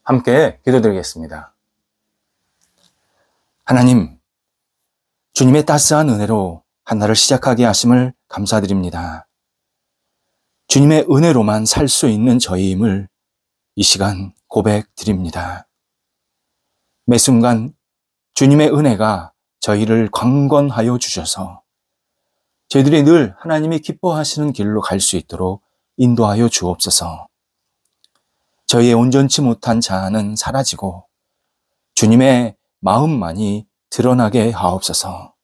함께 기도드리겠습니다. 하나님, 주님의 따스한 은혜로 한 날을 시작하게 하심을 감사드립니다. 주님의 은혜로만 살 수 있는 저희임을 이 시간 고백드립니다. 매 순간 주님의 은혜가 저희를 강건하여 주셔서 저희들이 늘 하나님이 기뻐하시는 길로 갈 수 있도록 인도하여 주옵소서. 저희의 온전치 못한 자아는 사라지고 주님의 마음만이 드러나게 하옵소서.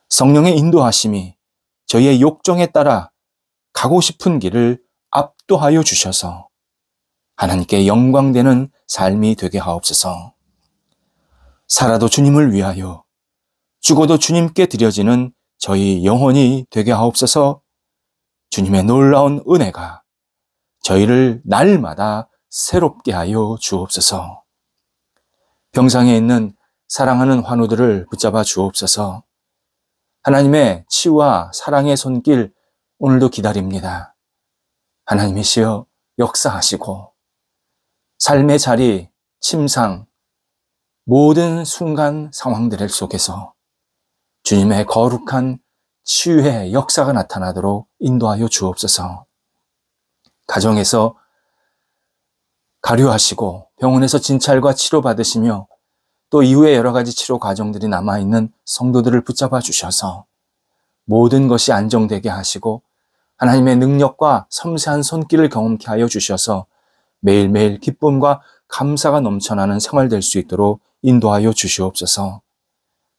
성령의 인도하심이 저희의 욕정에 따라 가고 싶은 길을 압도하여 주셔서 하나님께 영광되는 삶이 되게 하옵소서. 살아도 주님을 위하여, 죽어도 주님께 드려지는 저희 영혼이 되게 하옵소서. 주님의 놀라운 은혜가 저희를 날마다 새롭게 하여 주옵소서. 병상에 있는 사랑하는 환우들을 붙잡아 주옵소서. 하나님의 치유와 사랑의 손길 오늘도 기다립니다. 하나님이시여 역사하시고 삶의 자리, 침상, 모든 순간 상황들 속에서 주님의 거룩한 치유의 역사가 나타나도록 인도하여 주옵소서. 가정에서 가료하시고 병원에서 진찰과 치료받으시며 또 이후에 여러 가지 치료 과정들이 남아있는 성도들을 붙잡아 주셔서 모든 것이 안정되게 하시고 하나님의 능력과 섬세한 손길을 경험케 하여 주셔서 매일매일 기쁨과 감사가 넘쳐나는 생활 될 수 있도록 인도하여 주시옵소서.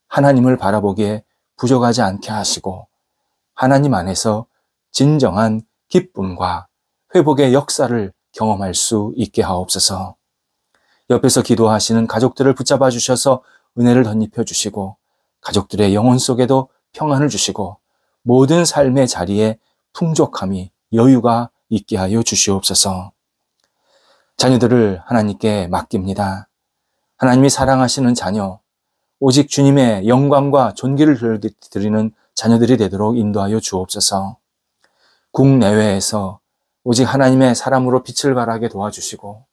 하나님을 바라보기에 부족하지 않게 하시고 하나님 안에서 진정한 기쁨과 회복의 역사를 경험할 수 있게 하옵소서. 옆에서 기도하시는 가족들을 붙잡아 주셔서 은혜를 덧입혀 주시고 가족들의 영혼 속에도 평안을 주시고 모든 삶의 자리에 풍족함이 여유가 있게 하여 주시옵소서. 자녀들을 하나님께 맡깁니다. 하나님이 사랑하시는 자녀, 오직 주님의 영광과 존귀를 드리는 자녀들이 되도록 인도하여 주옵소서. 국내외에서 오직 하나님의 사람으로 빛을 발하게 도와주시고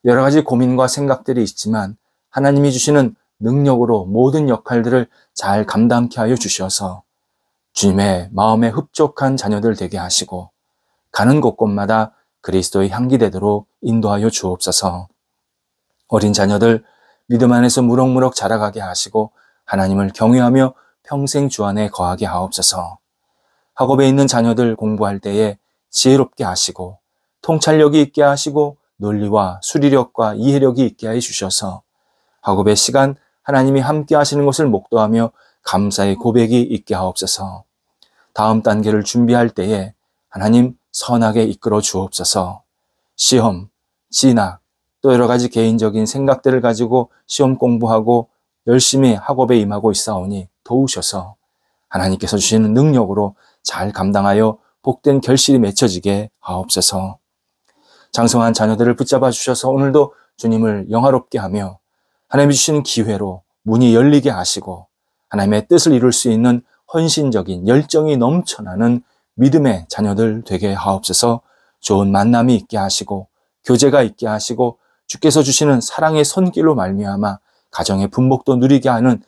여러 가지 고민과 생각들이 있지만 하나님이 주시는 능력으로 모든 역할들을 잘 감당케 하여 주셔서 주님의 마음에 흡족한 자녀들 되게 하시고 가는 곳곳마다 그리스도의 향기 되도록 인도하여 주옵소서. 어린 자녀들 믿음 안에서 무럭무럭 자라가게 하시고 하나님을 경외하며 평생 주 안에 거하게 하옵소서. 학업에 있는 자녀들 공부할 때에 지혜롭게 하시고 통찰력이 있게 하시고 논리와 수리력과 이해력이 있게 해 주셔서 학업의 시간 하나님이 함께 하시는 것을 목도하며 감사의 고백이 있게 하옵소서. 다음 단계를 준비할 때에 하나님 선하게 이끌어 주옵소서. 시험, 진학, 또 여러 가지 개인적인 생각들을 가지고 시험 공부하고 열심히 학업에 임하고 있사오니 도우셔서 하나님께서 주시는 능력으로 잘 감당하여 복된 결실이 맺혀지게 하옵소서. 장성한 자녀들을 붙잡아 주셔서 오늘도 주님을 영화롭게 하며 하나님이 주시는 기회로 문이 열리게 하시고 하나님의 뜻을 이룰 수 있는 헌신적인 열정이 넘쳐나는 믿음의 자녀들 되게 하옵소서. 좋은 만남이 있게 하시고 교제가 있게 하시고 주께서 주시는 사랑의 손길로 말미암아 가정의 분복도 누리게 하는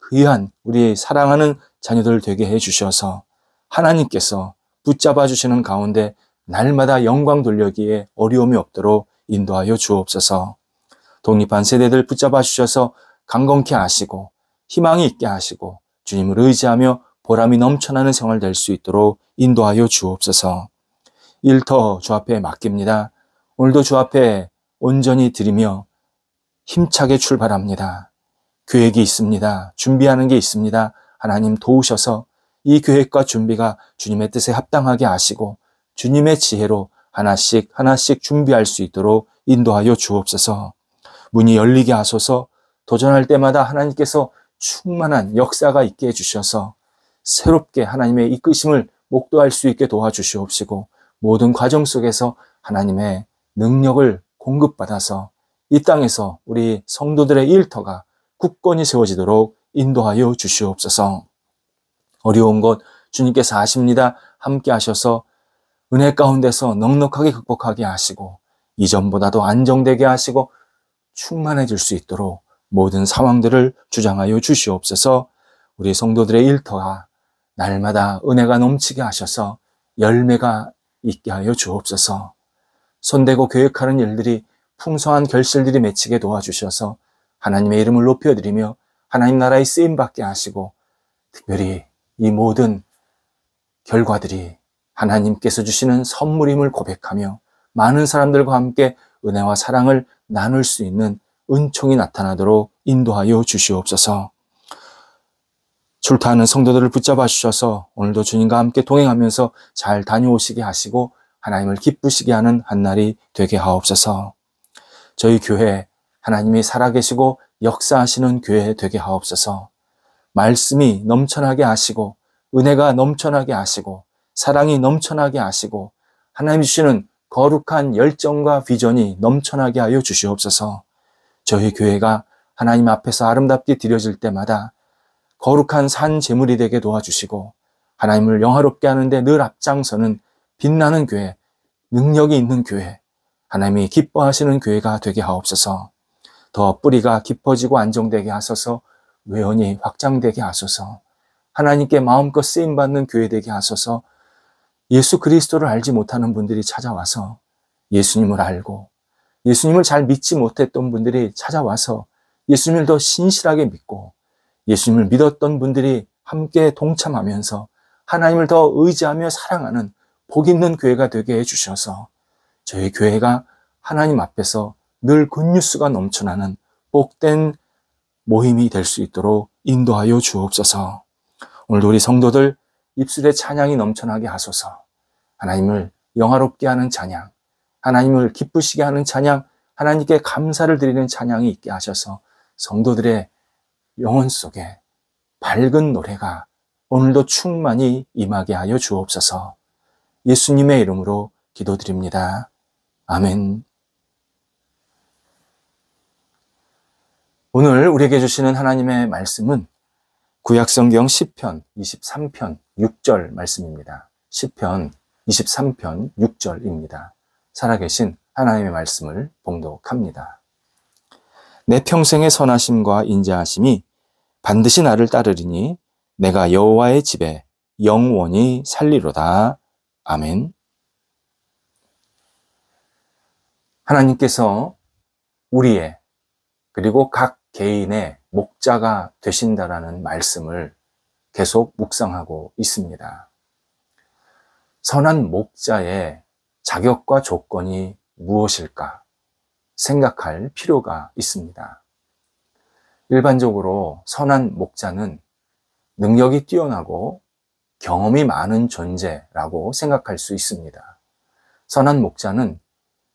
귀한 우리 사랑하는 자녀들 되게 해주셔서 하나님께서 붙잡아 주시는 가운데 날마다 영광 돌려기에 어려움이 없도록 인도하여 주옵소서. 독립한 세대들 붙잡아 주셔서 강건케 하시고 희망이 있게 하시고 주님을 의지하며 보람이 넘쳐나는 생활 될 수 있도록 인도하여 주옵소서. 일터 주 앞에 맡깁니다. 오늘도 주 앞에 온전히 드리며 힘차게 출발합니다. 계획이 있습니다. 준비하는 게 있습니다. 하나님 도우셔서 이 계획과 준비가 주님의 뜻에 합당하게 하시고 주님의 지혜로 하나씩 하나씩 준비할 수 있도록 인도하여 주옵소서. 문이 열리게 하소서. 도전할 때마다 하나님께서 충만한 역사가 있게 해주셔서 새롭게 하나님의 이끄심을 목도할 수 있게 도와주시옵시고 모든 과정 속에서 하나님의 능력을 공급받아서 이 땅에서 우리 성도들의 일터가 굳건히 세워지도록 인도하여 주시옵소서. 어려운 것 주님께서 아십니다. 함께 하셔서 은혜 가운데서 넉넉하게 극복하게 하시고 이전보다도 안정되게 하시고 충만해질 수 있도록 모든 상황들을 주장하여 주시옵소서. 우리 성도들의 일터가 날마다 은혜가 넘치게 하셔서 열매가 있게 하여 주옵소서. 손대고 계획하는 일들이 풍성한 결실들이 맺히게 도와주셔서 하나님의 이름을 높여드리며 하나님 나라의 쓰임받게 하시고, 특별히 이 모든 결과들이 하나님께서 주시는 선물임을 고백하며 많은 사람들과 함께 은혜와 사랑을 나눌 수 있는 은총이 나타나도록 인도하여 주시옵소서. 출타하는 성도들을 붙잡아 주셔서 오늘도 주님과 함께 동행하면서 잘 다녀오시게 하시고 하나님을 기쁘시게 하는 한 날이 되게 하옵소서. 저희 교회 하나님이 살아계시고 역사하시는 교회 되게 하옵소서. 말씀이 넘쳐나게 하시고 은혜가 넘쳐나게 하시고 사랑이 넘쳐나게 하시고 하나님 주시는 거룩한 열정과 비전이 넘쳐나게 하여 주시옵소서. 저희 교회가 하나님 앞에서 아름답게 드려질 때마다 거룩한 산 제물이 되게 도와주시고 하나님을 영화롭게 하는데 늘 앞장서는 빛나는 교회, 능력이 있는 교회, 하나님이 기뻐하시는 교회가 되게 하옵소서. 더 뿌리가 깊어지고 안정되게 하소서. 외연이 확장되게 하소서. 하나님께 마음껏 쓰임받는 교회 되게 하소서. 예수 그리스도를 알지 못하는 분들이 찾아와서 예수님을 알고 예수님을 잘 믿지 못했던 분들이 찾아와서 예수님을 더 신실하게 믿고 예수님을 믿었던 분들이 함께 동참하면서 하나님을 더 의지하며 사랑하는 복 있는 교회가 되게 해주셔서 저희 교회가 하나님 앞에서 늘 굿뉴스가 넘쳐나는 복된 모임이 될 수 있도록 인도하여 주옵소서. 오늘도 우리 성도들 입술에 찬양이 넘쳐나게 하소서. 하나님을 영화롭게 하는 찬양, 하나님을 기쁘시게 하는 찬양, 하나님께 감사를 드리는 찬양이 있게 하셔서 성도들의 영혼 속에 밝은 노래가 오늘도 충만히 임하게 하여 주옵소서. 예수님의 이름으로 기도드립니다. 아멘. 오늘 우리에게 주시는 하나님의 말씀은 구약성경 시편 23편 6절 말씀입니다. 시편 23편 6절입니다. 살아계신 하나님의 말씀을 봉독합니다. 내 평생의 선하심과 인자하심이 반드시 나를 따르리니 내가 여호와의 집에 영원히 살리로다. 아멘. 하나님께서 우리의 그리고 각 개인의 목자가 되신다라는 말씀을 계속 묵상하고 있습니다. 선한 목자의 자격과 조건이 무엇일까 생각할 필요가 있습니다. 일반적으로 선한 목자는 능력이 뛰어나고 경험이 많은 존재라고 생각할 수 있습니다. 선한 목자는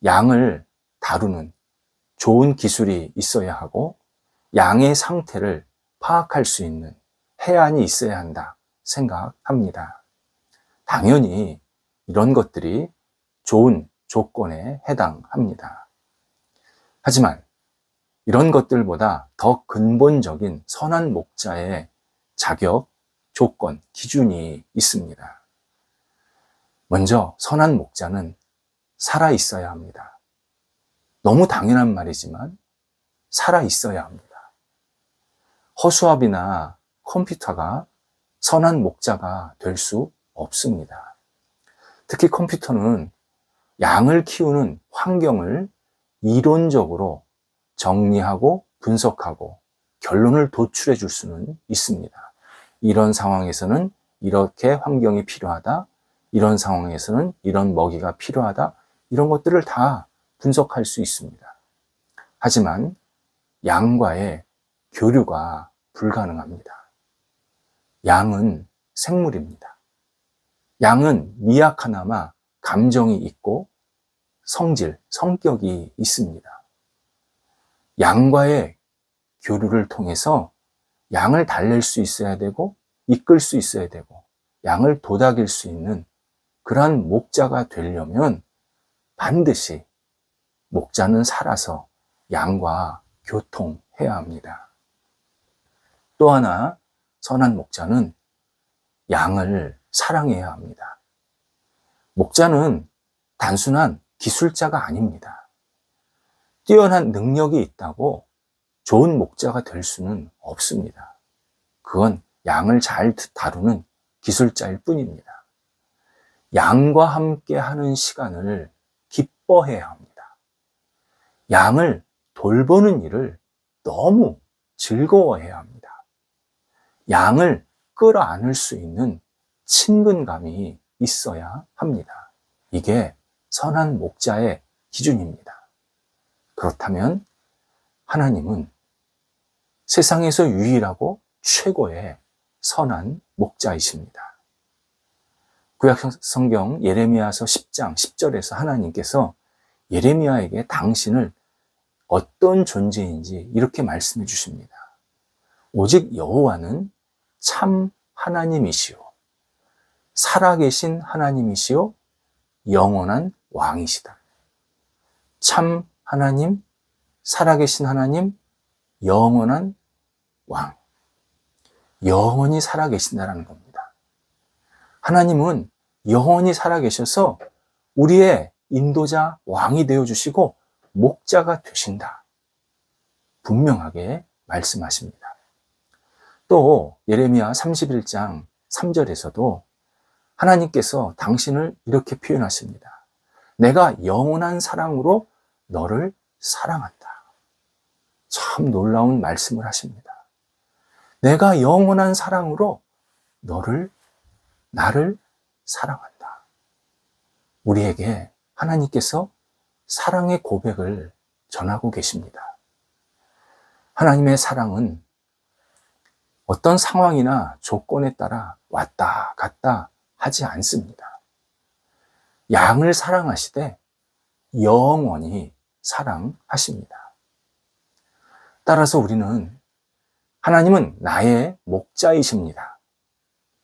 양을 다루는 좋은 기술이 있어야 하고 양의 상태를 파악할 수 있는 해안이 있어야 한다 생각합니다. 당연히 이런 것들이 좋은 조건에 해당합니다. 하지만 이런 것들보다 더 근본적인 선한 목자의 자격, 조건, 기준이 있습니다. 먼저 선한 목자는 살아 있어야 합니다. 너무 당연한 말이지만 살아 있어야 합니다. 허수아비나 컴퓨터가 선한 목자가 될 수 없습니다. 특히 컴퓨터는 양을 키우는 환경을 이론적으로 정리하고 분석하고 결론을 도출해 줄 수는 있습니다. 이런 상황에서는 이렇게 환경이 필요하다. 이런 상황에서는 이런 먹이가 필요하다. 이런 것들을 다 분석할 수 있습니다. 하지만 양과의 교류가 불가능합니다. 양은 생물입니다. 양은 미약하나마 감정이 있고 성질, 성격이 있습니다. 양과의 교류를 통해서 양을 달랠 수 있어야 되고 이끌 수 있어야 되고 양을 도닥일 수 있는 그러한 목자가 되려면 반드시 목자는 살아서 양과 교통해야 합니다. 또 하나 선한 목자는 양을 사랑해야 합니다. 목자는 단순한 기술자가 아닙니다. 뛰어난 능력이 있다고 좋은 목자가 될 수는 없습니다. 그건 양을 잘 다루는 기술자일 뿐입니다. 양과 함께 하는 시간을 기뻐해야 합니다. 양을 돌보는 일을 너무 즐거워해야 합니다. 양을 끌어안을 수 있는 친근감이 있어야 합니다. 이게 선한 목자의 기준입니다. 그렇다면 하나님은 세상에서 유일하고 최고의 선한 목자이십니다. 구약 성경 예레미야서 10장 10절에서 하나님께서 예레미야에게 당신을 어떤 존재인지 이렇게 말씀해 주십니다. 오직 여호와는 참 하나님이시오, 살아계신 하나님이시오, 영원한 왕이시다. 참 하나님, 살아계신 하나님, 영원한 왕. 영원히 살아계신다는 겁니다. 하나님은 영원히 살아계셔서 우리의 인도자, 왕이 되어주시고 목자가 되신다. 분명하게 말씀하십니다. 또 예레미야 31장 3절에서도 하나님께서 당신을 이렇게 표현하십니다. 내가 영원한 사랑으로 너를 사랑한다. 참 놀라운 말씀을 하십니다. 내가 영원한 사랑으로 나를 사랑한다. 우리에게 하나님께서 사랑의 고백을 전하고 계십니다. 하나님의 사랑은 어떤 상황이나 조건에 따라 왔다 갔다 하지 않습니다. 양을 사랑하시되 영원히 사랑하십니다. 따라서 우리는 하나님은 나의 목자이십니다.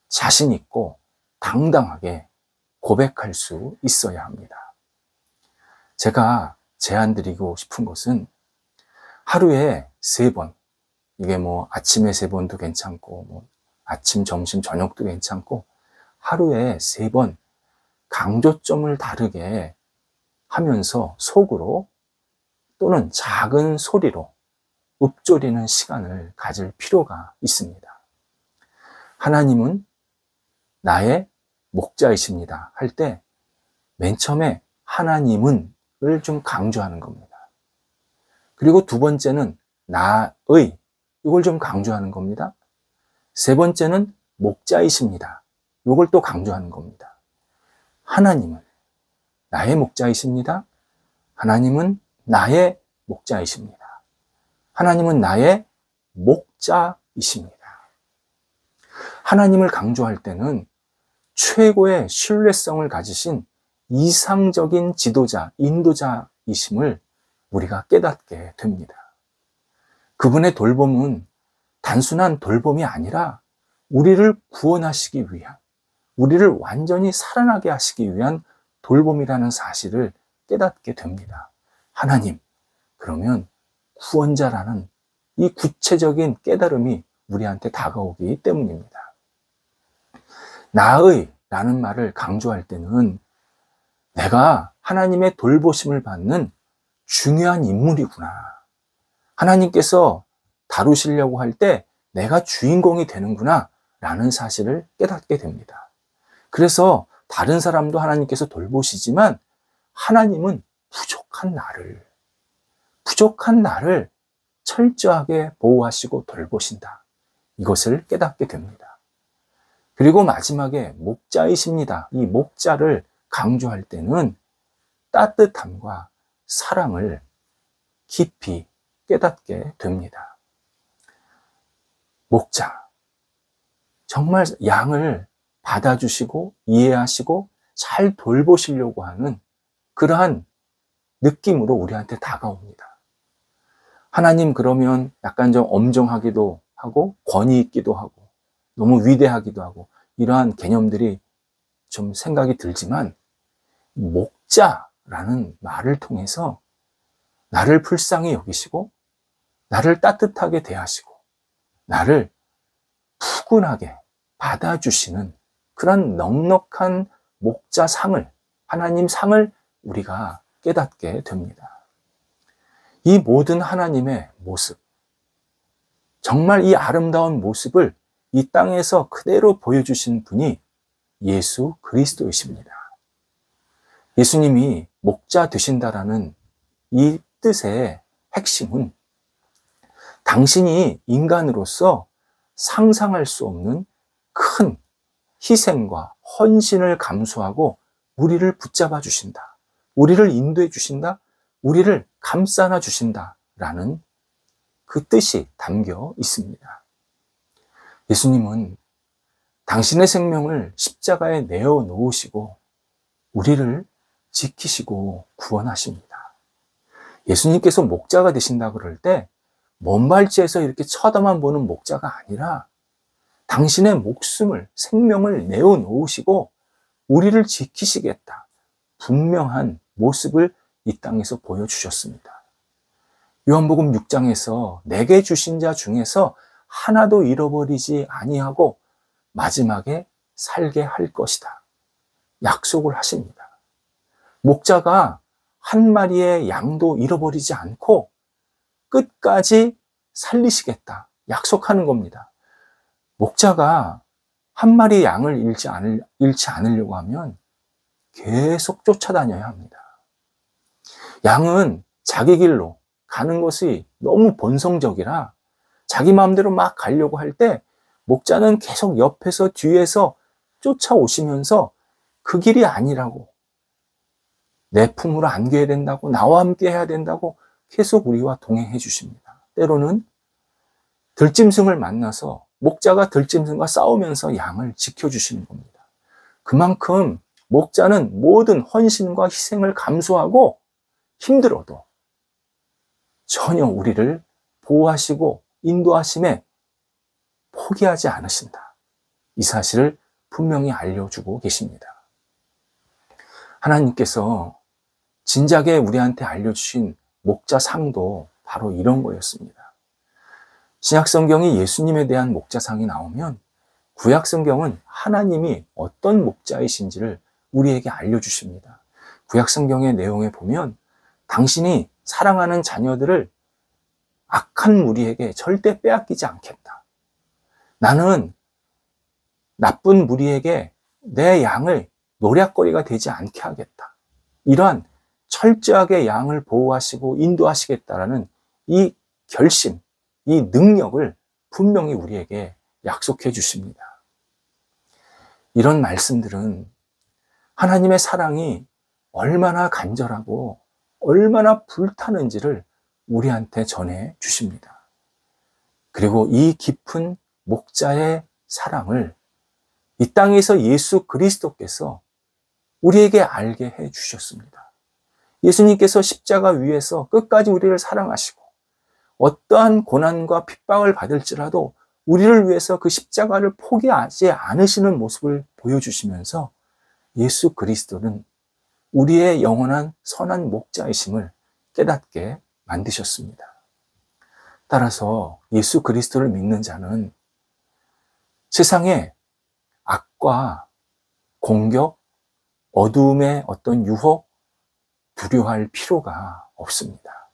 자신 있고 당당하게 고백할 수 있어야 합니다. 제가 제안드리고 싶은 것은 하루에 3번, 이게 뭐 아침에 3번도 괜찮고, 뭐 아침, 점심, 저녁도 괜찮고, 하루에 3번 강조점을 다르게 하면서 속으로 또는 작은 소리로 읊조리는 시간을 가질 필요가 있습니다. 하나님은 나의 목자이십니다 할 때 맨 처음에 하나님은을 좀 강조하는 겁니다. 그리고 두 번째는 나의, 이걸 좀 강조하는 겁니다. 세 번째는 목자이십니다. 이걸 또 강조하는 겁니다. 하나님은 나의 목자이십니다. 하나님은 나의 목자이십니다. 하나님은 나의 목자이십니다. 하나님을 강조할 때는 최고의 신뢰성을 가지신 이상적인 지도자, 인도자이심을 우리가 깨닫게 됩니다. 그분의 돌봄은 단순한 돌봄이 아니라 우리를 구원하시기 위한, 우리를 완전히 살아나게 하시기 위한 돌봄이라는 사실을 깨닫게 됩니다. 하나님, 그러면 구원자라는 이 구체적인 깨달음이 우리한테 다가오기 때문입니다. 나의 라는 말을 강조할 때는 내가 하나님의 돌보심을 받는 중요한 인물이구나. 하나님께서 다루시려고 할 때 내가 주인공이 되는구나 라는 사실을 깨닫게 됩니다. 그래서 다른 사람도 하나님께서 돌보시지만 하나님은 부족한 나를 철저하게 보호하시고 돌보신다. 이것을 깨닫게 됩니다. 그리고 마지막에 목자이십니다. 이 목자를 강조할 때는 따뜻함과 사랑을 깊이 깨닫게 됩니다. 목자, 정말 양을 받아주시고 이해하시고 잘 돌보시려고 하는 그러한 느낌으로 우리한테 다가옵니다. 하나님 그러면 약간 좀 엄정하기도 하고 권위 있기도 하고 너무 위대하기도 하고 이러한 개념들이 좀 생각이 들지만 목자라는 말을 통해서 나를 불쌍히 여기시고 나를 따뜻하게 대하시고 나를 푸근하게 받아주시는 그런 넉넉한 목자 상을, 하나님 상을 우리가 깨닫게 됩니다. 이 모든 하나님의 모습, 정말 이 아름다운 모습을 이 땅에서 그대로 보여주신 분이 예수 그리스도이십니다. 예수님이 목자 되신다라는 이 뜻의 핵심은 당신이 인간으로서 상상할 수 없는 큰 희생과 헌신을 감수하고 우리를 붙잡아 주신다. 우리를 인도해 주신다. 우리를 감싸나 주신다라는 그 뜻이 담겨 있습니다. 예수님은 당신의 생명을 십자가에 내어 놓으시고 우리를 지키시고 구원하십니다. 예수님께서 목자가 되신다 그럴 때 먼 발치에서 이렇게 쳐다만 보는 목자가 아니라 당신의 목숨을, 생명을 내어 놓으시고 우리를 지키시겠다. 분명한 모습을 이 땅에서 보여주셨습니다. 요한복음 6장에서 내게 주신 자 중에서 하나도 잃어버리지 아니하고 마지막에 살게 할 것이다. 약속을 하십니다. 목자가 한 마리의 양도 잃어버리지 않고 끝까지 살리시겠다. 약속하는 겁니다. 목자가 한 마리의 양을 잃지 않으려고 하면 계속 쫓아다녀야 합니다. 양은 자기 길로 가는 것이 너무 본성적이라 자기 마음대로 막 가려고 할 때 목자는 계속 옆에서 뒤에서 쫓아오시면서 그 길이 아니라고, 내 품으로 안겨야 된다고, 나와 함께 해야 된다고 계속 우리와 동행해 주십니다. 때로는 들짐승을 만나서 목자가 들짐승과 싸우면서 양을 지켜주시는 겁니다. 그만큼 목자는 모든 헌신과 희생을 감수하고 힘들어도 전혀 우리를 보호하시고 인도하심에 포기하지 않으신다. 이 사실을 분명히 알려주고 계십니다. 하나님께서 진작에 우리한테 알려주신 목자상도 바로 이런 거였습니다. 신약성경이 예수님에 대한 목자상이 나오면 구약성경은 하나님이 어떤 목자이신지를 우리에게 알려주십니다. 구약성경의 내용에 보면 당신이 사랑하는 자녀들을 악한 무리에게 절대 빼앗기지 않겠다. 나는 나쁜 무리에게 내 양을 노략거리가 되지 않게 하겠다. 이러한 철저하게 양을 보호하시고 인도하시겠다라는 이 결심, 이 능력을 분명히 우리에게 약속해 주십니다. 이런 말씀들은 하나님의 사랑이 얼마나 간절하고 얼마나 불타는지를 우리한테 전해 주십니다. 그리고 이 깊은 목자의 사랑을 이 땅에서 예수 그리스도께서 우리에게 알게 해 주셨습니다. 예수님께서 십자가 위에서 끝까지 우리를 사랑하시고 어떠한 고난과 핍박을 받을지라도 우리를 위해서 그 십자가를 포기하지 않으시는 모습을 보여주시면서 예수 그리스도는 우리의 영원한 선한 목자이심을 깨닫게 만드셨습니다. 따라서 예수 그리스도를 믿는 자는 세상에 악과 공격, 어두움의 어떤 유혹, 두려워할 필요가 없습니다.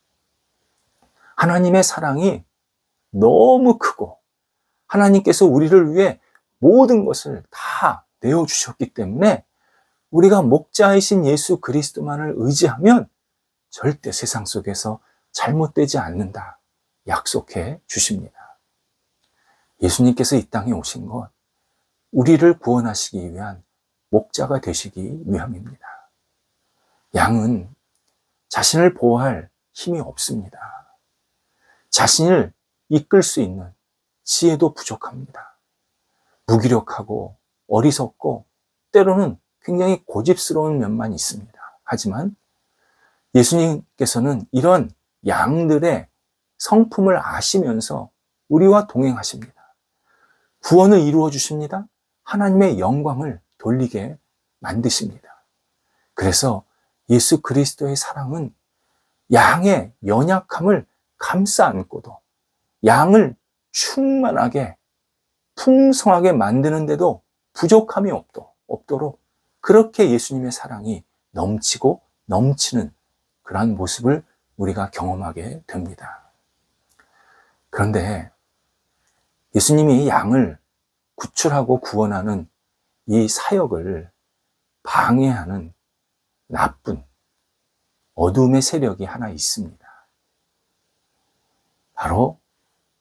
하나님의 사랑이 너무 크고 하나님께서 우리를 위해 모든 것을 다 내어주셨기 때문에 우리가 목자이신 예수 그리스도만을 의지하면 절대 세상 속에서 잘못되지 않는다 약속해 주십니다. 예수님께서 이 땅에 오신 것, 우리를 구원하시기 위한 목자가 되시기 위함입니다. 양은 자신을 보호할 힘이 없습니다. 자신을 이끌 수 있는 지혜도 부족합니다. 무기력하고 어리석고 때로는 굉장히 고집스러운 면만 있습니다. 하지만 예수님께서는 이런 양들의 성품을 아시면서 우리와 동행하십니다. 구원을 이루어 주십니다. 하나님의 영광을 돌리게 만드십니다. 그래서 예수 그리스도의 사랑은 양의 연약함을 감싸 안고도 양을 충만하게 풍성하게 만드는데도 부족함이 없도록 그렇게 예수님의 사랑이 넘치고 넘치는 그러한 모습을 우리가 경험하게 됩니다. 그런데 예수님이 양을 구출하고 구원하는 이 사역을 방해하는 나쁜 어둠의 세력이 하나 있습니다. 바로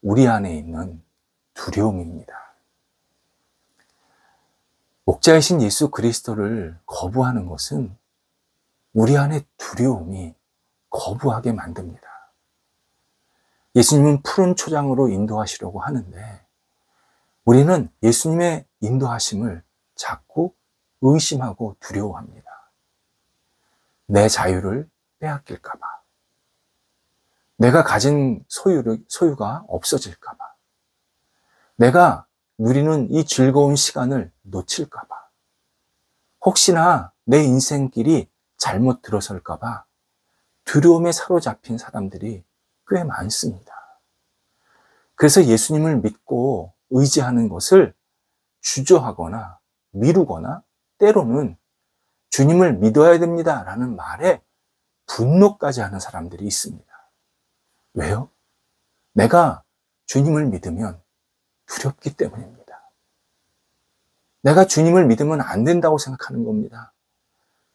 우리 안에 있는 두려움입니다. 목자이신 예수 그리스도를 거부하는 것은 우리 안에 두려움이 거부하게 만듭니다. 예수님은 푸른 초장으로 인도하시려고 하는데 우리는 예수님의 인도하심을 자꾸 의심하고 두려워합니다. 내 자유를 빼앗길까 봐. 내가 가진 소유가 없어질까 봐. 내가 누리는 이 즐거운 시간을 놓칠까 봐. 혹시나 내 인생길이 잘못 들어설까 봐 두려움에 사로잡힌 사람들이 꽤 많습니다. 그래서 예수님을 믿고 의지하는 것을 주저하거나 미루거나 때로는 주님을 믿어야 됩니다 라는 말에 분노까지 하는 사람들이 있습니다. 왜요? 내가 주님을 믿으면 두렵기 때문입니다. 내가 주님을 믿으면 안 된다고 생각하는 겁니다.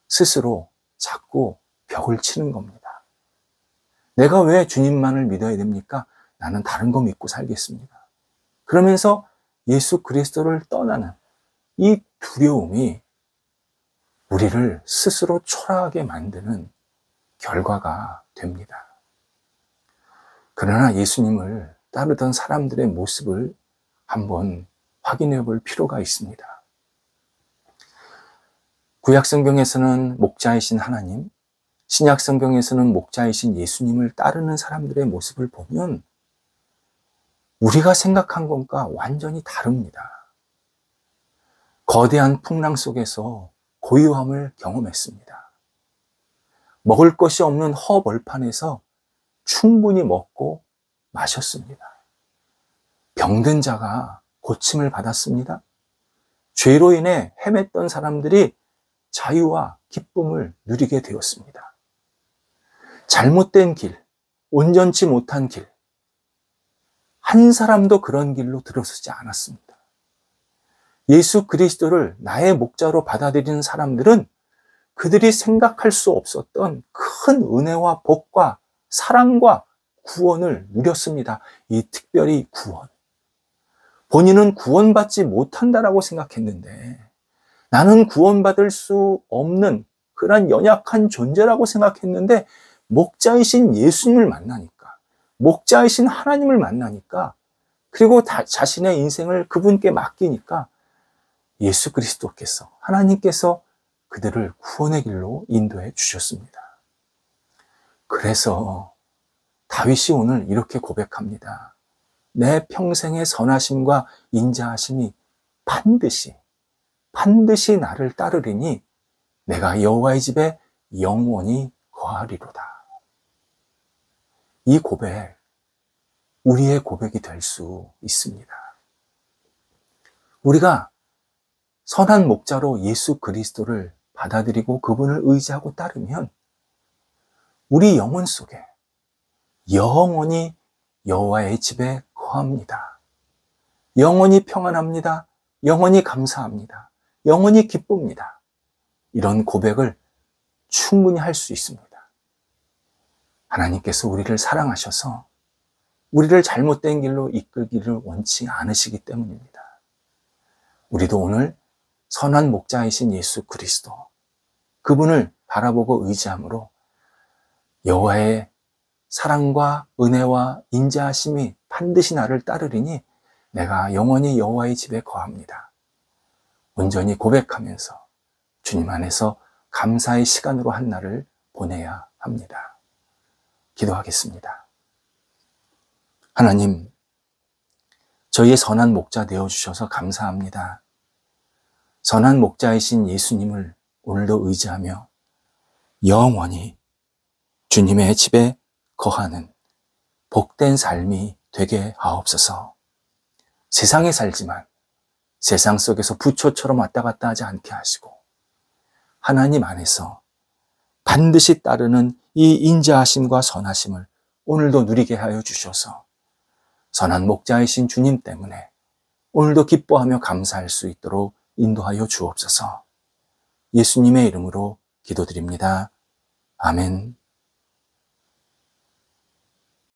스스로 자꾸 벽을 치는 겁니다. 내가 왜 주님만을 믿어야 됩니까? 나는 다른 거 믿고 살겠습니다. 그러면서 예수 그리스도를 떠나는 이 두려움이 우리를 스스로 초라하게 만드는 결과가 됩니다. 그러나 예수님을 따르던 사람들의 모습을 한번 확인해 볼 필요가 있습니다. 구약성경에서는 목자이신 하나님, 신약성경에서는 목자이신 예수님을 따르는 사람들의 모습을 보면 우리가 생각한 것과 완전히 다릅니다. 거대한 풍랑 속에서 고요함을 경험했습니다. 먹을 것이 없는 허벌판에서 충분히 먹고 마셨습니다. 병든 자가 고침을 받았습니다. 죄로 인해 헤맸던 사람들이 자유와 기쁨을 누리게 되었습니다. 잘못된 길, 온전치 못한 길, 한 사람도 그런 길로 들어서지 않았습니다. 예수 그리스도를 나의 목자로 받아들이는 사람들은 그들이 생각할 수 없었던 큰 은혜와 복과 사랑과 구원을 누렸습니다. 이 특별히 구원. 본인은 구원받지 못한다라고 생각했는데 나는 구원받을 수 없는 그런 연약한 존재라고 생각했는데 목자이신 예수님을 만나니까, 목자이신 하나님을 만나니까, 그리고 자신의 인생을 그분께 맡기니까 예수 그리스도께서, 하나님께서 그들을 구원의 길로 인도해 주셨습니다. 그래서 다윗이 오늘 이렇게 고백합니다. 내 평생의 선하심과 인자하심이 반드시 나를 따르리니 내가 여호와의 집에 영원히 거하리로다. 이 고백, 우리의 고백이 될 수 있습니다. 우리가 선한 목자로 예수 그리스도를 받아들이고 그분을 의지하고 따르면 우리 영혼 속에 영원히 여호와의 집에 거합니다. 영원히 평안합니다. 영원히 감사합니다. 영원히 기쁩니다. 이런 고백을 충분히 할 수 있습니다. 하나님께서 우리를 사랑하셔서 우리를 잘못된 길로 이끌기를 원치 않으시기 때문입니다. 우리도 오늘 선한 목자이신 예수 그리스도, 그분을 바라보고 의지함으로 여호와의 사랑과 은혜와 인자하심이 반드시 나를 따르리니 내가 영원히 여호와의 집에 거합니다. 온전히 고백하면서 주님 안에서 감사의 시간으로 한 날을 보내야 합니다. 기도하겠습니다. 하나님, 저희의 선한 목자 되어주셔서 감사합니다. 선한 목자이신 예수님을 오늘도 의지하며 영원히 주님의 집에 거하는 복된 삶이 되게 하옵소서. 세상에 살지만 세상 속에서 부초처럼 왔다 갔다 하지 않게 하시고 하나님 안에서 반드시 따르는 이 인자하심과 선하심을 오늘도 누리게 하여 주셔서 선한 목자이신 주님 때문에 오늘도 기뻐하며 감사할 수 있도록 인도하여 주옵소서. 예수님의 이름으로 기도드립니다. 아멘.